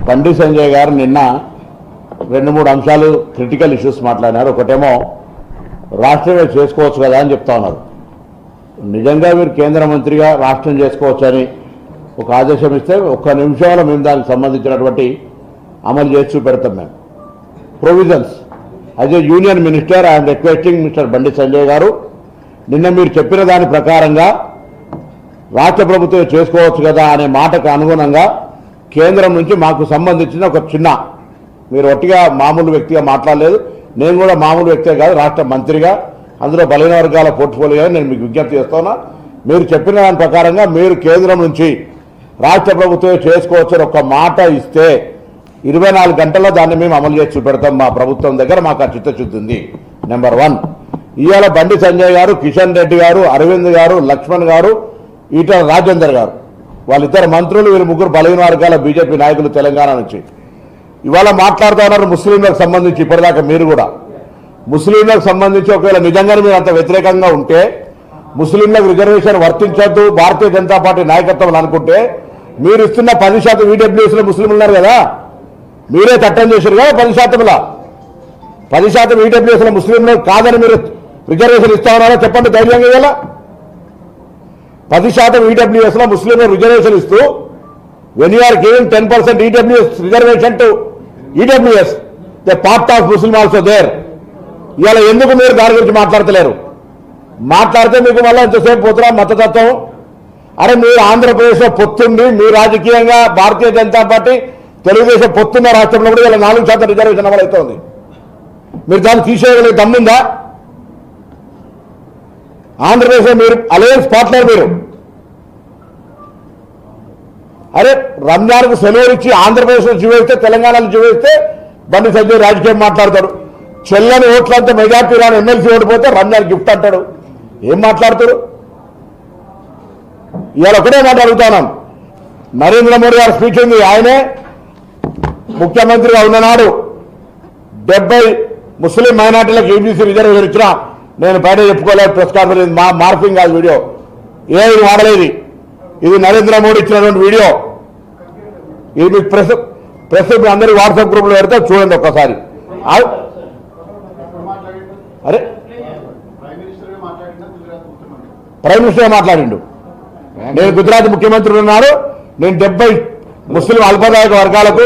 బండి సంజయ్ గారు నిన్న 2-3 అంశాలు క్రిటికల్ ఇష్యూస్ మాట్లాడినారు. ఒకటేమో రాష్ట్రమే చేసుకోవచ్చు కదా అని చెప్తా ఉన్నారు. నిజంగా మీరు కేంద్ర మంత్రిగా రాష్ట్రం చేసుకోవచ్చని ఒక ఆదేశం ఇస్తే 1 నిమిషంలో మేము దానికి సంబంధించినటువంటి అమలు చేసి చూపెడతాం. మేము provisions as A union minister I'm requesting mister Bandi Sanjay గారు, నిన్న మీరు చెప్పిన దాని ప్రకారంగా రాష్ట్ర ప్రభుత్వం చేసుకోవచ్చు కదా అనే మాటకు అనుగుణంగా కేంద్రం నుంచి మాకు సంబంధించిన ఒక చిన్న, మీరు ఒట్టిగా మామూలు వ్యక్తిగా మాట్లాడలేదు, నేను కూడా మామూలు వ్యక్తే కాదు, రాష్ట్ర మంత్రిగా అందులో బలహీన వర్గాల పోర్ట్ఫోలియో నేను మీకు విజ్ఞప్తి చేస్తున్నా. మీరు చెప్పిన దాని ప్రకారంగా మీరు కేంద్రం నుంచి రాష్ట్ర ప్రభుత్వం చేసుకోవచ్చని ఒక మాట ఇస్తే 24 గంటల్లో దాన్ని మేము అమలు చేసి చూపెడతాం. మా ప్రభుత్వం దగ్గర మాకు ఆ చిత్తశుద్ధి ఉంది. నెంబర్ 1, ఇవాళ బండి సంజయ్ గారు, కిషన్ రెడ్డి గారు, అరవింద్ గారు, లక్ష్మణ్ గారు, ఈటల రాజేందర్ గారు, వాళ్ళిద్దరు మంత్రులు, వీళ్ళు ముగ్గురు బలహీన వర్గాల బీజేపీ నాయకులు తెలంగాణ నుంచి ఇవాళ మాట్లాడుతూ ఉన్నారు. ముస్లింలకు సంబంధించి ఇప్పటిదాకా మీరు కూడా ముస్లింలకు సంబంధించి ఒకవేళ నిజంగానే మీరు అంత వ్యతిరేకంగా ఉంటే, ముస్లింలకు రిజర్వేషన్ వర్తించొద్దు భారతీయ జనతా పార్టీ నాయకత్వం అనుకుంటే, మీరు ఇస్తున్న 10% ఈడబ్ల్యూఎస్లో ముస్లింలు ఉన్నారు కదా, మీరే చట్టం చేశారు కదా 10%లో 10% ఈడబ్ల్యూఎస్లో ముస్లింలు కాదని మీరు రిజర్వేషన్ ఇస్తా ఉన్నారో చెప్పండి ధైర్యంగా. ఇలా 10% ఈడబ్ల్యూఎస్లో ముస్లింలు రిజర్వేషన్ ఇస్తూ when you are giving 10% EWS reservation to EWS, the part of Muslim also there. ఇవాళ ఎందుకు మీరు దాని గురించి మాట్లాడతలేరు? మాట్లాడితే మీకు మళ్ళీ ఎంతసేపు పోతున్నా మతతత్వం. అరే మీరు ఆంధ్రప్రదేశ్లో పొత్తుంది, మీ రాజకీయంగా భారతీయ జనతా పార్టీ తెలుగుదేశం పొత్తున్న రాష్ట్రంలో కూడా ఇలా 4% రిజర్వేషన్ అమలు అవుతుంది. మీరు దాన్ని తీసేయగలిగే దమ్ముందా? ఆంధ్రప్రదేశ్లో మీరు అలయన్స్ పార్ట్నర్ మీరు. అరే రంజాన్కు సెలవులు ఇచ్చి ఆంధ్రప్రదేశ్లో జీవిస్తే, తెలంగాణలో జీవిస్తే బండి సంజయ్ రాజకీయం మాట్లాడతాడు. చెల్లని ఓట్లంతా మెజార్టీ రాని ఎమ్మెల్సీ ఓడిపోతే రంజాన్ గిఫ్ట్ అంటాడు. ఏం మాట్లాడుతారు? ఇవాళ ఒకటే మాట అడుగుతాను. నరేంద్ర మోడీ గారి స్పీచ్ ఉంది, ఆయనే ముఖ్యమంత్రిగా ఉన్ననాడు 70 ముస్లిం మైనార్టీలకు ఏబీసీ రిజర్వేషన్ ఇచ్చినా నేను బయట చెప్పుకోలేదు, ప్రెస్ కాన్ఫరెన్స్ మా మార్పింగ్ కాదు వీడియో, ఏది వాడలేదు. ఇది నరేంద్ర మోడీ ఇచ్చినటువంటి వీడియో. ఇది మీకు ప్రెస్ అందరి వాట్సాప్ గ్రూప్లో పెడితే చూడండి ఒక్కసారి. అరే ప్రైమ్ మినిస్టర్ మాట్లాడిండు, నేను గుజరాత్ ముఖ్యమంత్రి ఉన్నాడు, నేను 70 ముస్లిం అల్పదాయక వర్గాలకు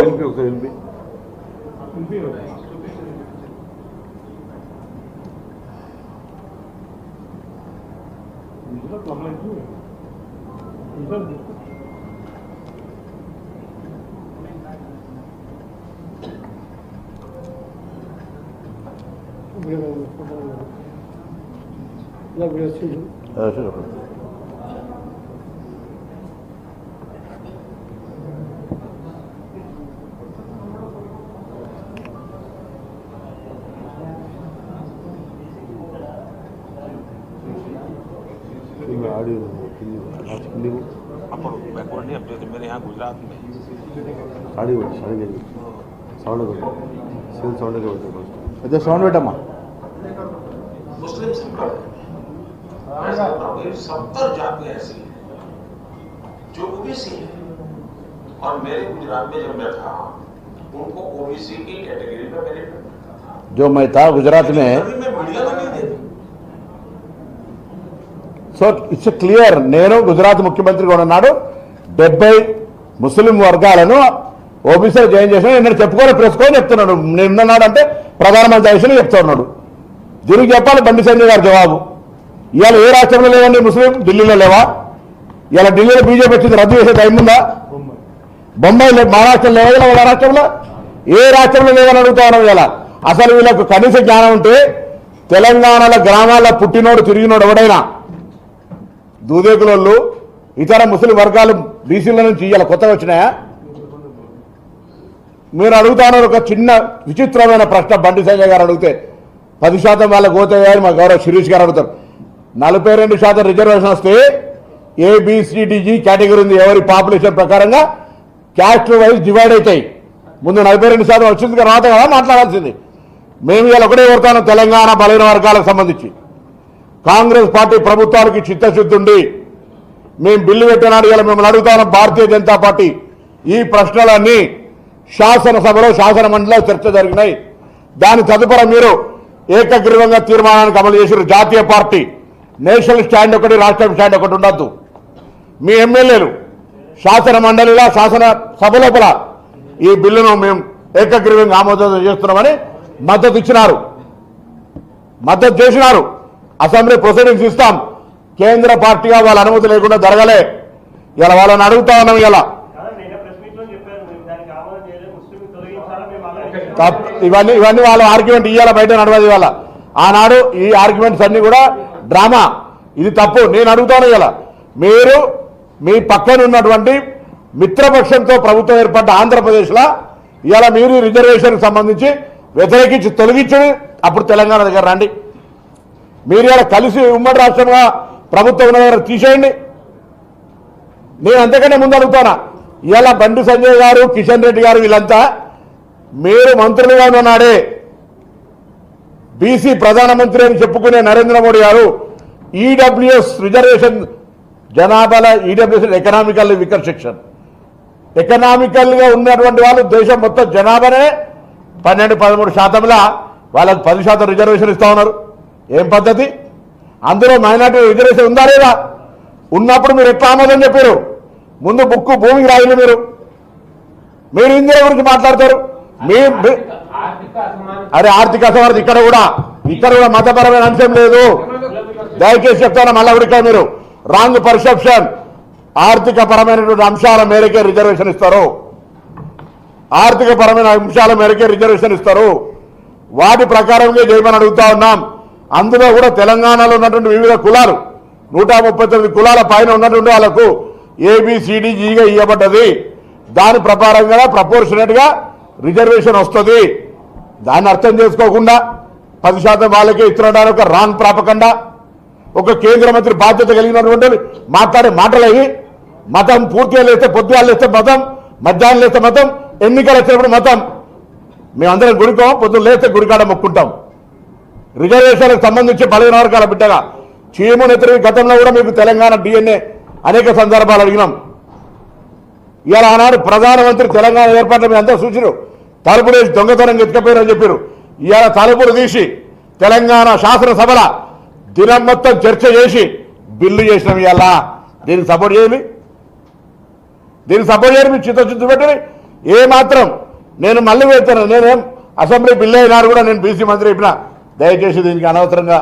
मेरे यहाँ गुजरात में సౌండ్ పెట్టమ్మా. मुस्लिम संप्रदाय 70 जातियां ऐसी हैं जो ओबीसी है, और मेरे गुजरात में जब मैं था उनको ओबीसी की कैटेगरी में मेरिट मिलता था. जो मैं था गुजरात में, मीडिया में नहीं देती. So it's clear. నేను గుజరాత్ ముఖ్యమంత్రిగా ఉన్నాడు, 70 ముస్లిం వర్గాలను ఓబీసీలో జాయిన్ చేసిన నేను చెప్పుకోవాలి, ప్రెస్కోని చెప్తున్నాడు. నేనున్నాడు అంటే ప్రధానమంత్రి విషయంలో చెప్తా ఉన్నాడు. దీనికి చెప్పాలి బండి సంజయ్ గారు జవాబు. ఇవాళ ఏ రాష్ట్రంలో లేవండి ముస్లిం? ఢిల్లీలో లేవా? ఇవాళ ఢిల్లీలో బీజేపీ వచ్చింది, రద్దు చేసే టైం ఉందా? బొంబాయి మహారాష్ట్రలో లేవా? వాళ్ళ రాష్ట్రంలో ఏ రాష్ట్రంలో లేవని అడుగుతా ఉన్నాం. ఇలా అసలు వీళ్ళకు కనీస జ్ఞానం ఉంటే తెలంగాణలో గ్రామాల్లో పుట్టినోడు తిరిగినోడు ఎవడైనా దూదేకులోళ్ళు ఇతర ముస్లిం వర్గాలు బీసీల నుంచి ఇలా కొత్తగా వచ్చినాయా? మీరు అడుగుతాను ఒక చిన్న విచిత్రమైన ప్రశ్న. బండి సంజయ్ గారు అడిగితే 10% వాళ్ళకి పోతాయని మా గౌరవ శిరీష్ గారు అడుగుతారు. 42% రిజర్వేషన్ వస్తే ఏబిసిడిజి కేటగిరీ ఉంది, ఎవరి పాపులేషన్ ప్రకారంగా క్యాస్ట్ వైజ్ డివైడ్ అవుతాయి. ముందు 42% వచ్చింది, తర్వాత కదా మాట్లాడాల్సింది. మేము ఇలా ఒకటే కోరుతాను, తెలంగాణ బలహీన వర్గాలకు సంబంధించి కాంగ్రెస్ పార్టీ ప్రభుత్వానికి చిత్తశుద్ధి ఉండి మేము బిల్లు పెట్టినాడు. ఇలా మిమ్మల్ని అడుగుతాను, భారతీయ జనతా పార్టీ ఈ ప్రశ్నలన్నీ శాసనసభలో శాసన మండలిలో చర్చ జరిగినాయి. దాని తదుపరి మీరు ఏకగ్రీవంగా తీర్మానానికి అమలు చేసిన జాతీయ పార్టీ నేషనల్ స్టాండ్ ఒకటి, రాష్ట్ర స్టాండ్ ఒకటి ఉండద్దు. మీ ఎమ్మెల్యేలు శాసన మండలిలో శాసన సభ లోపల ఈ బిల్లును మేము ఏకగ్రీవంగా ఆమోదం చేస్తున్నామని మద్దతు ఇచ్చినారు, మద్దతు చేసినారు. అసెంబ్లీ ప్రొసీడింగ్స్ ఇస్తాం. కేంద్ర పార్టీగా వాళ్ళ అనుమతి లేకుండా జరగలే. ఇలా వాళ్ళని అడుగుతా ఉన్నాం. ఇలా ఇవన్నీ వాళ్ళ ఆర్గ్యుమెంట్ ఇవాళ బయట నడవదు. ఇవాళ ఆనాడు ఈ ఆర్గ్యుమెంట్స్ అన్ని కూడా డ్రామా. ఇది తప్పు. నేను అడుగుతాను ఇలా మీరు మీ పక్కన ఉన్నటువంటి మిత్రపక్షంతో ప్రభుత్వం ఏర్పడ్డ ఆంధ్రప్రదేశ్లో ఇవాళ మీరు రిజర్వేషన్కి సంబంధించి వ్యతిరేకించి తొలగించండి, అప్పుడు తెలంగాణ దగ్గర రండి. మీరు ఇలా కలిసి ఉమ్మడి రాష్ట్రంగా ప్రభుత్వం ఉన్న దగ్గర తీసేయండి. నేను అంతకంటే ముందు అడుగుతానా, ఇవాళ బండి సంజయ్ గారు, కిషన్ రెడ్డి గారు వీళ్ళంతా మీరు మంత్రులుగా ఉన్నాడే బీసీ ప్రధానమంత్రి అని చెప్పుకునే నరేంద్ర మోడీ గారు ఈడబ్ల్యూఎస్ రిజర్వేషన్ జనాభాల ఈడబ్ల్యూఎస్ ఎకనామికల్ వీకర్ సెక్షన్, ఎకనామికల్గా ఉన్నటువంటి వాళ్ళు దేశం మొత్తం జనాభానే 12-13% వాళ్ళకి 10% రిజర్వేషన్ ఇస్తా ఉన్నారు. ఏం పద్ధతి? అందులో మైనార్టీ రిజర్వేషన్ ఉందా లేదా? ఉన్నప్పుడు మీరు ఎట్లా ఆమోదం చెప్పారు? ముందు బుక్కు భూమికి రాయలు. మీరు ఇందిరా గురించి మాట్లాడతారు. అరే ఆర్థిక అసమానత ఇక్కడ కూడా మతపరమైన అంశం లేదు. దయచేసి చెప్తాను మళ్ళా ఉడికా మీరు రాంగ్ పర్సెప్షన్. ఆర్థిక పరమైనటువంటి అంశాల మేరకే రిజర్వేషన్ ఇస్తారు. ఆర్థిక పరమైన అంశాల మేరకే రిజర్వేషన్ ఇస్తారు. వాటి ప్రకారంగా చేయమని అడుగుతా ఉన్నాం. అందులో కూడా తెలంగాణలో ఉన్నటువంటి వివిధ కులాలు 139 కులాల పైన ఉన్నటువంటి వాళ్ళకు ABCDGగా ఇవ్వబడ్డది. దాని ప్రకారంగా ప్రపోర్షనేట్ గా రిజర్వేషన్ వస్తుంది. దాన్ని అర్థం చేసుకోకుండా 10% వాళ్ళకే ఇస్తున్నడానికి ఒక రాంగ్ ప్రాపకండా, ఒక కేంద్ర మంత్రి బాధ్యత కలిగినటువంటి మాట్లాడే మాటలు అవి. మతం పూర్తిగా లేస్తే పొద్దుగాలు లేస్తే మతం, మధ్యాహ్నం లేస్తే మతం, ఎన్నికలు వచ్చినప్పుడు మతం. మేమందరం గుడికోం, పొద్దున్న లేస్తే గుడికాడ మొక్కుంటాం. రిజర్వేషన్లకు సంబంధించి బలహీన వర్గాల బిడ్డగా చీమునెత్తిరి గతంలో కూడా మీకు తెలంగాణ DNA అనేక సందర్భాలు అడిగినాం. ఇవాళ ఆనాడు ప్రధానమంత్రి తెలంగాణ ఏర్పాటు మీద అంతా సూచన తలుపులు వేసి దొంగతనం ఎత్తుకపోయారని చెప్పారు. ఇవాళ తలుపులు తీసి తెలంగాణ శాసనసభల దినం మొత్తం చర్చ చేసి బిల్లు చేసినాం. ఇవాళ దీనికి సపోర్ట్ చేయాలి, దీనికి సపోర్ట్ చేయాలి. మీరు చిత్తశుద్ధి పెట్టండి. ఏమాత్రం నేను మళ్ళీ వెళ్తాను. నేనేం అసెంబ్లీ బిల్లు అయినారు కూడా నేను BC మంత్రి చెప్పిన దయచేసి దీనికి అనవసరంగా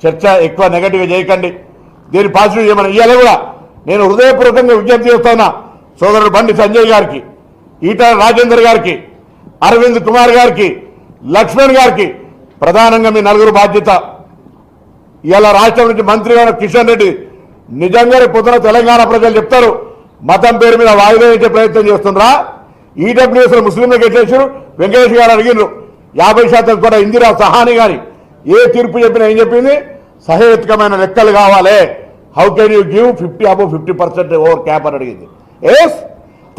చర్చ ఎక్కువ నెగటివ్గా చేయకండి, దీన్ని పాజిటివ్ చేయమని. ఇవాళ కూడా నేను హృదయపూర్వకంగా విజ్ఞప్తి చేస్తున్నా సోదరుడు బండి సంజయ్ గారికి, ఈటల రాజేందర్ గారికి, అరవింద్ కుమార్ గారికి, లక్ష్మణ్ గారికి ప్రధానంగా మీ నలుగురు బాధ్యత. ఇవాళ రాష్ట్రం నుంచి మంత్రి గారు కిషన్ రెడ్డి నిజంగానే పొద్దున తెలంగాణ ప్రజలు చెప్తారు మతం పేరు మీద వాయిదా ఇచ్చే ప్రయత్నం చేస్తుండ్రా. ఈడబ్ల్యూఎస్ ముస్లింలకు ఎట్లేసారు? వెంకటేష్ గారు అడిగినారు 50% కూడా. ఇందిరా సహాని గారి ఏ తీర్పు చెప్పినా ఏం చెప్పింది? సహేతుకమైన లెక్కలు కావాలి. How can you give 50% over cap అని అడిగింది. ఎస్,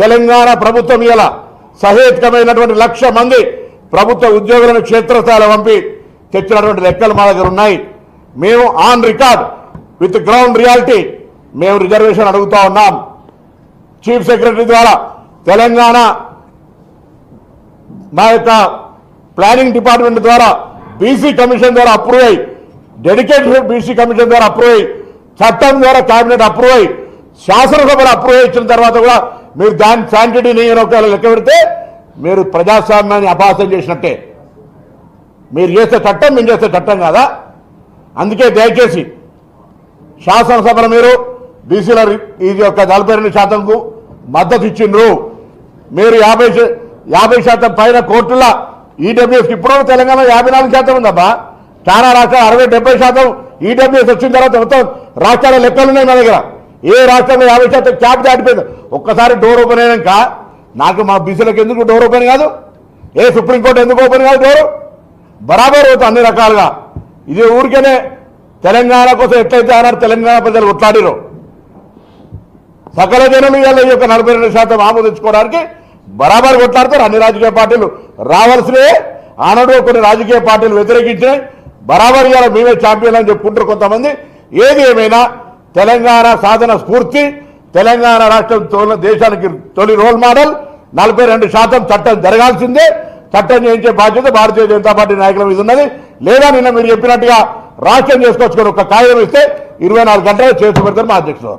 తెలంగాణ ప్రభుత్వం ఇలా సహేతుకమైనటువంటి 1,00,000 మంది ప్రభుత్వ ఉద్యోగులను క్షేత్రస్థాయిలో పంపి తెచ్చినటువంటి లెక్కలు మా దగ్గర ఉన్నాయి. మేము on record with ground reality మేము రిజర్వేషన్ అడుగుతా ఉన్నాం. చీఫ్ సెక్రటరీ ద్వారా తెలంగాణ మా యొక్క ప్లానింగ్ డిపార్ట్మెంట్ ద్వారా BC కమిషన్ ద్వారా అప్రూవ్ అయ్యి, డెడికేటెడ్ BC కమిషన్ ద్వారా అప్రూవ్ అయ్యి, చట్టం ద్వారా కేబినెట్ అప్రూవ్ అయ్యి, శాసనసభలో అప్రూవ్ ఇచ్చిన తర్వాత కూడా మీరు దాని శాంటిటీ నేను ఒకవేళ లెక్క పెడితే మీరు ప్రజాస్వామ్యాన్ని అపహాస్యం చేసినట్టే. మీరు చేసే చట్టం మేము చేసే చట్టం కాదా? అందుకే దయచేసి శాసనసభలో మీరు BCల ఇది యొక్క 42%కు మద్దతు ఇచ్చిండ్రు. మీరు 50% పైన కోర్టుల ఈడబ్ల్యూఎస్ ఇప్పుడు తెలంగాణ 54% ఉందబ్బా. చాలా రాష్ట్రాలు 60-70% ఈడబ్ల్యూఎస్ వచ్చిన తర్వాత మొత్తం రాష్ట్రాల లెక్కలు ఉన్నాయి మా దగ్గర. ఏ రాష్ట్రంలో 50% క్యాప్ దాటిపోయింది. ఒక్కసారి డోర్ ఓపెన్ అయినాక నాకు మా BCలకు ఎందుకు డోర్ ఓపెన్ కాదు? ఏ సుప్రీంకోర్టు ఎందుకు ఓపెన్ కాదు డోరు? బరాబర్ అవుతుంది అన్ని రకాలుగా. ఇది ఊరికేనే తెలంగాణ కోసం ఎట్లయితే అన్నారు తెలంగాణ ప్రజలు కొట్లాడిరో సకల జనులు ఈ యొక్క 42% ఆమోదించుకోవడానికి బరాబర్ కొట్లాడతారు. అన్ని రాజకీయ పార్టీలు రావాల్సినే. ఆనాడు కొన్ని రాజకీయ పార్టీలు వ్యతిరేకించినాయి. బరాబర్ ఇవాళ మేమే ఛాంపియన్ అని చెప్పుకుంటారు కొంతమంది. ఏది ఏమైనా తెలంగాణ సాధన స్ఫూర్తి, తెలంగాణ రాష్ట్రం దేశానికి తొలి రోల్ మోడల్ 42% చట్టం జరగాల్సిందే. చట్టం చేయించే బాధ్యత భారతీయ జనతా పార్టీ నాయకుల మీద ఉన్నది. లేదా నిన్న మీరు చెప్పినట్టుగా రాష్ట్రం చేసుకొచ్చుకొని ఒక కాగితం ఇస్తే 24 గంటలు చేసి పెడతారు మా అధ్యక్షుడు.